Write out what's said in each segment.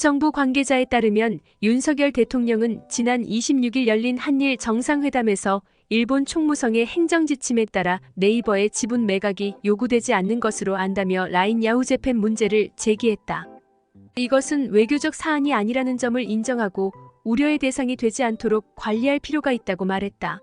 정부 관계자에 따르면 윤석열 대통령은 지난 26일 열린 한일 정상회담에서 일본 총무성의 행정지침에 따라 네이버의 지분 매각이 요구되지 않는 것으로 안다며 라인 야후재팬 문제를 제기했다. 이것은 외교적 사안이 아니라는 점을 인정하고 우려의 대상이 되지 않도록 관리할 필요가 있다고 말했다.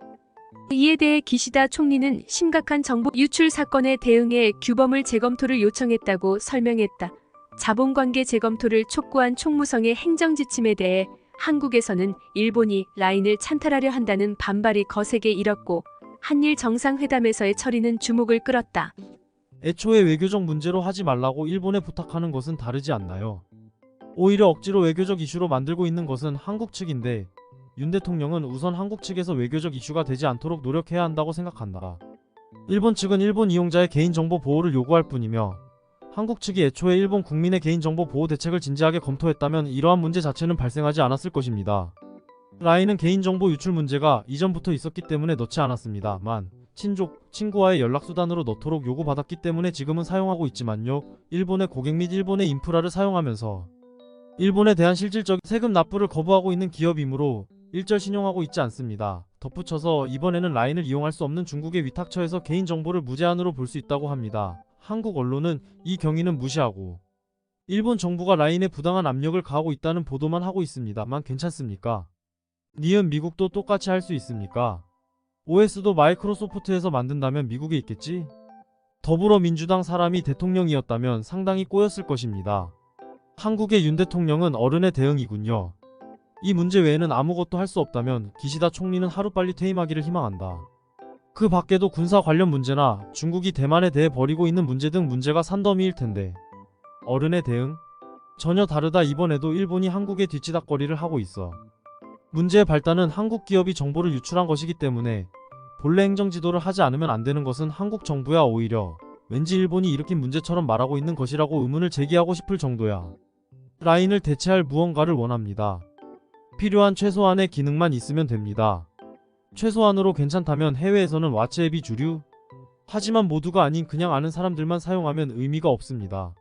이에 대해 기시다 총리는 심각한 정보 유출 사건에 대응해 규범을 재검토를 요청했다고 설명했다. 자본관계 재검토를 촉구한 총무성의 행정지침에 대해 한국에서는 일본이 라인을 찬탈하려 한다는 반발이 거세게 일었고 한일 정상회담에서의 처리는 주목을 끌었다. 애초에 외교적 문제로 하지 말라고 일본에 부탁하는 것은 다르지 않나요? 오히려 억지로 외교적 이슈로 만들고 있는 것은 한국 측인데 윤 대통령은 우선 한국 측에서 외교적 이슈가 되지 않도록 노력해야 한다고 생각한다. 일본 측은 일본 이용자의 개인정보 보호를 요구할 뿐이며 한국 측이 애초에 일본 국민의 개인정보 보호 대책을 진지하게 검토했다면 이러한 문제 자체는 발생하지 않았을 것입니다. 라인은 개인정보 유출 문제가 이전부터 있었기 때문에 넣지 않았습니다만 친족, 친구와의 연락수단으로 넣도록 요구받았기 때문에 지금은 사용하고 있지만요. 일본의 고객 및 일본의 인프라를 사용하면서 일본에 대한 실질적인 세금 납부를 거부하고 있는 기업이므로 일절 신용하고 있지 않습니다. 덧붙여서 이번에는 라인을 이용할 수 없는 중국의 위탁처에서 개인정보를 무제한으로 볼 수 있다고 합니다. 한국 언론은 이 경위는 무시하고 일본 정부가 라인에 부당한 압력을 가하고 있다는 보도만 하고 있습니다만 괜찮습니까? 니은 미국도 똑같이 할 수 있습니까? OS도 마이크로소프트에서 만든다면 미국에 있겠지? 더불어민주당 사람이 대통령이었다면 상당히 꼬였을 것입니다. 한국의 윤 대통령은 어른의 대응이군요. 이 문제 외에는 아무것도 할 수 없다면 기시다 총리는 하루빨리 퇴임하기를 희망한다. 그 밖에도 군사 관련 문제나 중국이 대만에 대해 벌이고 있는 문제 등 문제가 산더미일 텐데 어른의 대응? 전혀 다르다. 이번에도 일본이 한국에 뒤치다꺼리를 하고 있어. 문제의 발단은 한국 기업이 정보를 유출한 것이기 때문에 본래 행정지도를 하지 않으면 안 되는 것은 한국 정부야. 오히려 왠지 일본이 일으킨 문제처럼 말하고 있는 것이라고 의문을 제기하고 싶을 정도야. 라인을 대체할 무언가를 원합니다. 필요한 최소한의 기능만 있으면 됩니다. 최소한으로 괜찮다면 해외에서는 왓츠앱이 주류? 하지만 모두가 아닌 그냥 아는 사람들만 사용하면 의미가 없습니다.